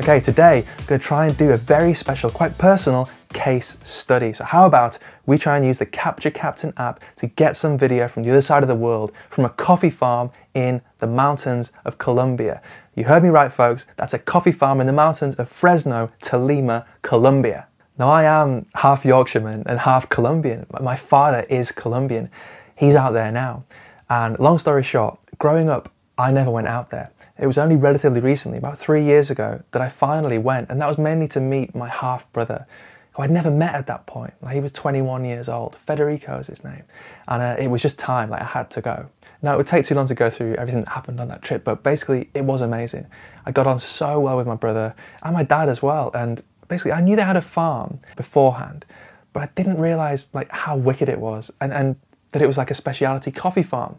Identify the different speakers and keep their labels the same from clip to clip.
Speaker 1: Okay, today I'm going to try and do a very special, quite personal case study. So how about we try and use the Capture Captain app to get some video from the other side of the world, from a coffee farm in the mountains of Colombia. You heard me right, folks, that's a coffee farm in the mountains of Fresno, Tolima, Colombia. Now I am half Yorkshireman and half Colombian. My father is Colombian. He's out there now. And long story short, growing up, I never went out there. It was only relatively recently, about 3 years ago, that I finally went, and that was mainly to meet my half-brother, who I'd never met at that point. He was 21 years old. Federico is his name. And it was just time, I had to go. Now, it would take too long to go through everything that happened on that trip, but basically, it was amazing. I got on so well with my brother, and my dad as well, and basically, I knew they had a farm beforehand, but I didn't realise how wicked it was, and that it was like a speciality coffee farm.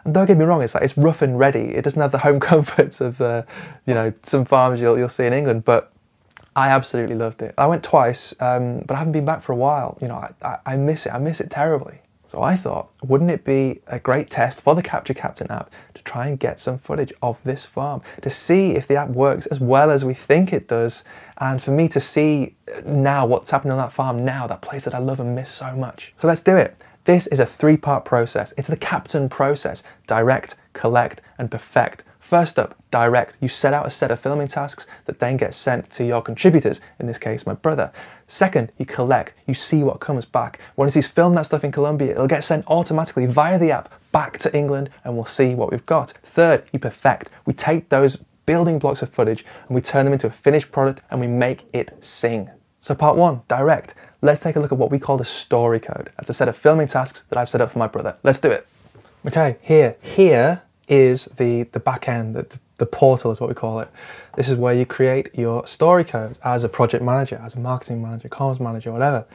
Speaker 1: And don't get me wrong, it's rough and ready. It doesn't have the home comforts of some farms you'll see in England, but I absolutely loved it. I went twice, but I haven't been back for a while. I miss it terribly. So I thought, wouldn't it be a great test for the Capture Captain app to try and get some footage of this farm, to see if the app works as well as we think it does, and for me to see now what's happening on that farm now, that place that I love and miss so much. So let's do it. This is a 3-part process. It's the Captain process: direct, collect, and perfect. First up, direct. You set out a set of filming tasks that then get sent to your contributors, in this case, my brother. Second, you collect. You see what comes back. Once he's filmed that stuff in Colombia, it'll get sent automatically via the app back to England, and we'll see what we've got. Third, you perfect. We take those building blocks of footage and we turn them into a finished product and we make it sing. So part 1, direct. Let's take a look at what we call the story code. That's a set of filming tasks that I've set up for my brother. Let's do it. Okay, here is the back end, the portal is what we call it. This is where you create your story codes as a project manager, as a marketing manager, comms manager, whatever.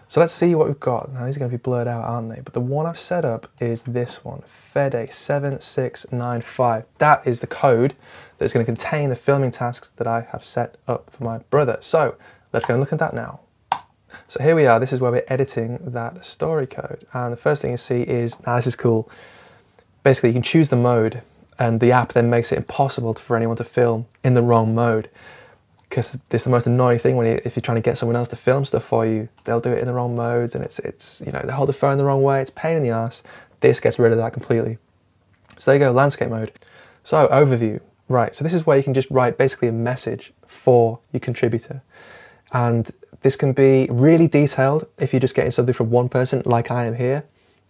Speaker 1: So let's see what we've got. Now these are going to be blurred out, aren't they? But the one I've set up is this one, FEDE7695. That is the code that's going to contain the filming tasks that I have set up for my brother. So let's go and look at that now. So here we are, this is where we're editing that story code. And the first thing you see is, now this is cool, basically you can choose the mode and the app then makes it impossible for anyone to film in the wrong mode. Because it's the most annoying thing if you're trying to get someone else to film stuff for you, they'll do it in the wrong modes and it's they hold the phone the wrong way, it's a pain in the ass. This gets rid of that completely. So there you go, landscape mode. So overview, right, so this is where you can just write basically a message for your contributor. And this can be really detailed if you're just getting something from one person like I am here,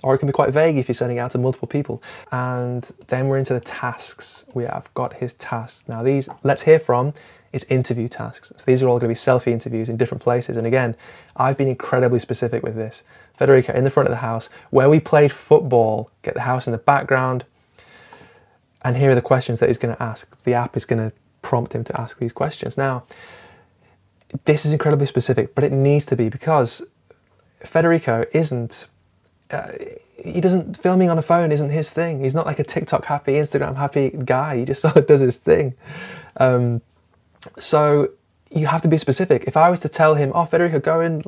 Speaker 1: or it can be quite vague if you're sending it out to multiple people. And then we're into the tasks. We have got his tasks. Now these, let's hear from, is interview tasks. So these are all going to be selfie interviews in different places. And again, I've been incredibly specific with this. Federico in the front of the house, where we played football, get the house in the background, and here are the questions that he's going to ask. The app is going to prompt him to ask these questions. Now, this is incredibly specific, but it needs to be, because Federico isn't, filming on a phone isn't his thing. He's not like a TikTok happy, Instagram happy guy. He just sort of does his thing. So you have to be specific. If I was to tell him, oh, Federico, go and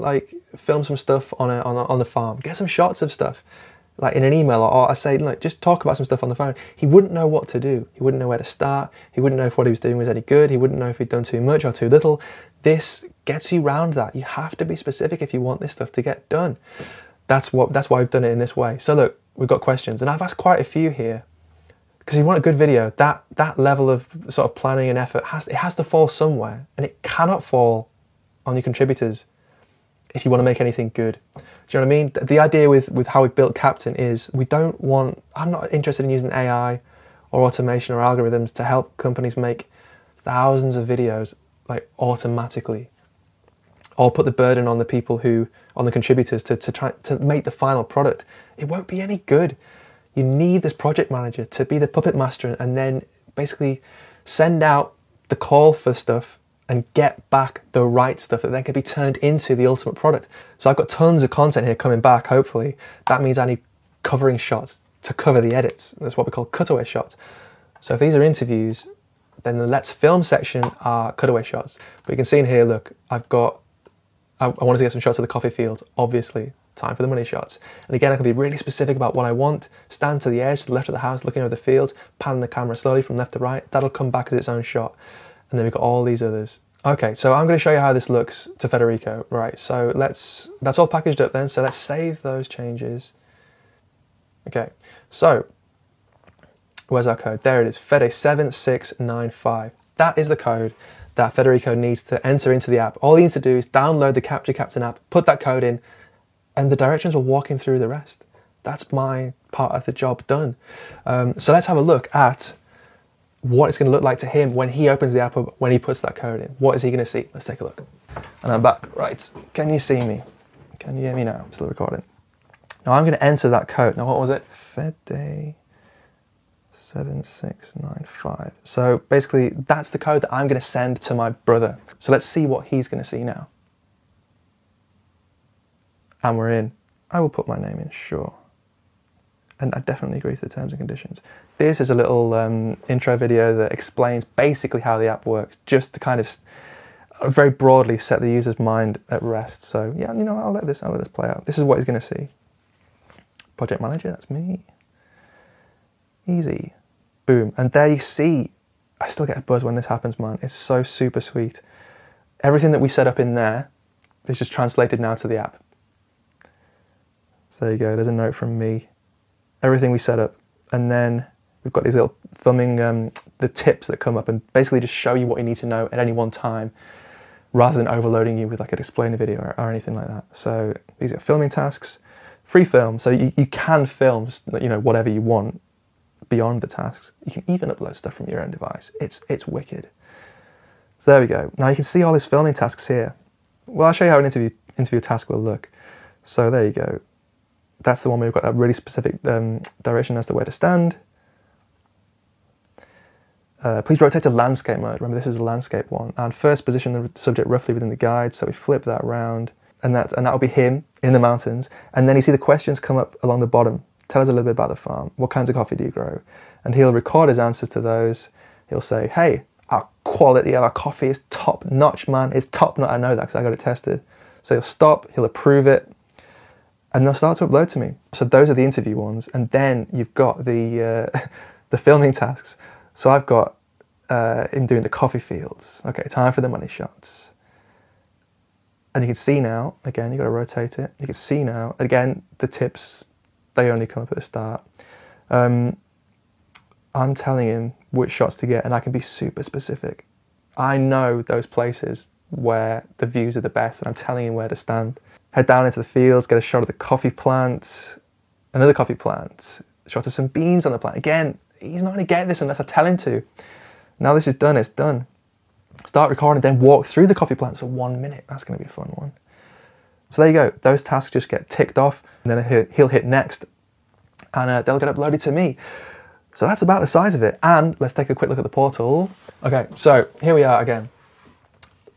Speaker 1: film some stuff on the farm, get some shots of stuff, in an email, or I say, look, just talk about some stuff on the phone, he wouldn't know what to do. He wouldn't know where to start. He wouldn't know if what he was doing was any good. He wouldn't know if he'd done too much or too little. This gets you round that. You have to be specific if you want this stuff to get done. That's why I've done it in this way. So look, we've got questions, and I've asked quite a few here. Because if you want a good video, that level of sort of planning and effort, it has to fall somewhere, and it cannot fall on your contributors if you want to make anything good. Do you know what I mean? The idea with how we've built Captain is I'm not interested in using AI or automation or algorithms to help companies make thousands of videos automatically, or put the burden on the people on the contributors to try to make the final product. It won't be any good. You need this project manager to be the puppet master and then basically send out the call for stuff and get back the right stuff that then can be turned into the ultimate product. So I've got tons of content here coming back, hopefully. That means I need covering shots to cover the edits. That's what we call cutaway shots. So if these are interviews, then the let's film section are cutaway shots. But you can see in here, look, I wanted to get some shots of the coffee fields, obviously. Time for the money shots. And again, I can be really specific about what I want. Stand to the edge, to the left of the house, looking over the fields, pan the camera slowly from left to right. That'll come back as its own shot. And then we've got all these others. Okay, so I'm going to show you how this looks to Federico. Right, so that's all packaged up then. So let's save those changes. Okay, so where's our code? There it is, Fede7695. That is the code that Federico needs to enter into the app. All he needs to do is download the Capture Captain app, put that code in, and the directions will walk him through the rest. That's my part of the job done. So let's have a look at what it's going to look like to him when he opens the app up, when he puts that code in. What is he going to see? Let's take a look. And I'm back. Right, can you see me? Can you hear me now? I'm still recording. Now I'm going to enter that code. Now what was it? Fede7695. So basically that's the code that I'm going to send to my brother. So let's see what he's going to see now. And we're in. I will put my name in, sure. And I definitely agree to the terms and conditions. This is a little intro video that explains basically how the app works, just to kind of very broadly set the user's mind at rest. So yeah, you know, I'll let this play out. This is what he's going to see. Project manager, that's me. Easy. Boom. And there you see, I still get a buzz when this happens, man. It's so super sweet. Everything that we set up in there is just translated now to the app. So there you go, there's a note from me. Everything we set up, and then we've got these little thumbing, the tips that come up and basically just show you what you need to know at any one time, rather than overloading you with like a display video or anything like that. So these are filming tasks, free film, so you can film, you know, whatever you want beyond the tasks. You can even upload stuff from your own device. It's wicked. So there we go. Now you can see all his filming tasks here. Well, I'll show you how an interview task will look. So there you go. That's the one where we've got a really specific direction as to where to stand. Please rotate to landscape mode. Remember, this is a landscape one. And first position the subject roughly within the guide. So we flip that around, and that'll be him in the mountains. And then you see the questions come up along the bottom. Tell us a little bit about the farm. What kinds of coffee do you grow? And he'll record his answers to those. He'll say, hey, our quality of our coffee is top notch, man. It's top notch. I know that because I got it tested. So he'll stop, he'll approve it, and they'll start to upload to me. So those are the interview ones. And then you've got the the filming tasks. So I've got him doing the coffee fields. Okay, time for the money shots. And you can see now, again, you've got to rotate it. You can see now, again, the tips, they only come up at the start. I'm telling him which shots to get, and I can be super specific. I know those places where the views are the best, and I'm telling him where to stand. Head down into the fields, get a shot of the coffee plant, another coffee plant, a shot of some beans on the plant. Again, he's not going to get this unless I tell him to. Now this is done, it's done. Start recording, then walk through the coffee plants for 1 minute. That's going to be a fun one. So there you go. Those tasks just get ticked off, and then he'll hit next, and they'll get uploaded to me. So that's about the size of it. And let's take a quick look at the portal. Okay, so here we are again.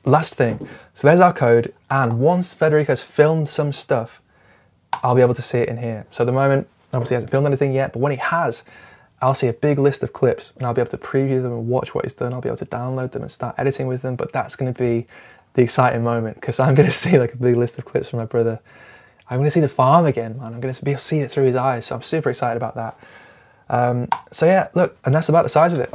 Speaker 1: Last thing, so there's our code, and once Federico's filmed some stuff, I'll be able to see it in here. So at the moment, obviously he hasn't filmed anything yet, but when he has, I'll see a big list of clips, and I'll be able to preview them and watch what he's done. I'll be able to download them and start editing with them, but that's going to be the exciting moment, because I'm going to see like a big list of clips from my brother. I'm going to see the farm again, man. I'm going to be seeing it through his eyes, so I'm super excited about that. So yeah, look, and that's about the size of it.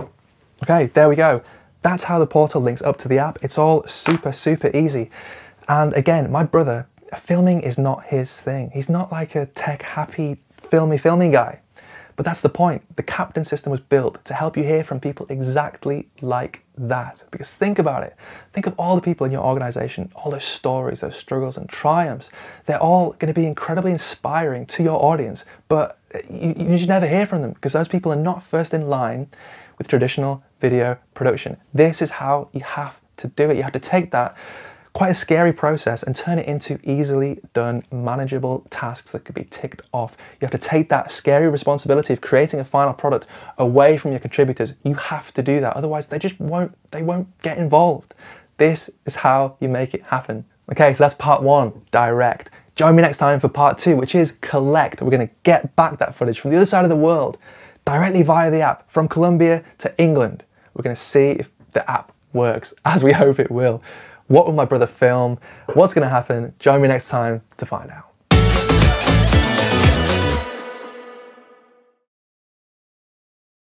Speaker 1: Okay, there we go. That's how the portal links up to the app. It's all super, super easy. And again, my brother, filming is not his thing. He's not like a tech-happy, filmy guy. But that's the point. The Captain system was built to help you hear from people exactly like that. Because think about it. Think of all the people in your organization, all those stories, those struggles and triumphs. They're all going to be incredibly inspiring to your audience, but you just never hear from them because those people are not first in line with traditional video production. This is how you have to do it. You have to take that quite a scary process and turn it into easily done, manageable tasks that could be ticked off. You have to take that scary responsibility of creating a final product away from your contributors. You have to do that, otherwise they won't get involved. This is how you make it happen. Okay, so that's part one, direct. Join me next time for part two, which is collect. We're gonna get back that footage from the other side of the world, directly via the app, from Colombia to England. We're gonna see if the app works, as we hope it will. What will my brother film? What's going to happen? Join me next time to find out.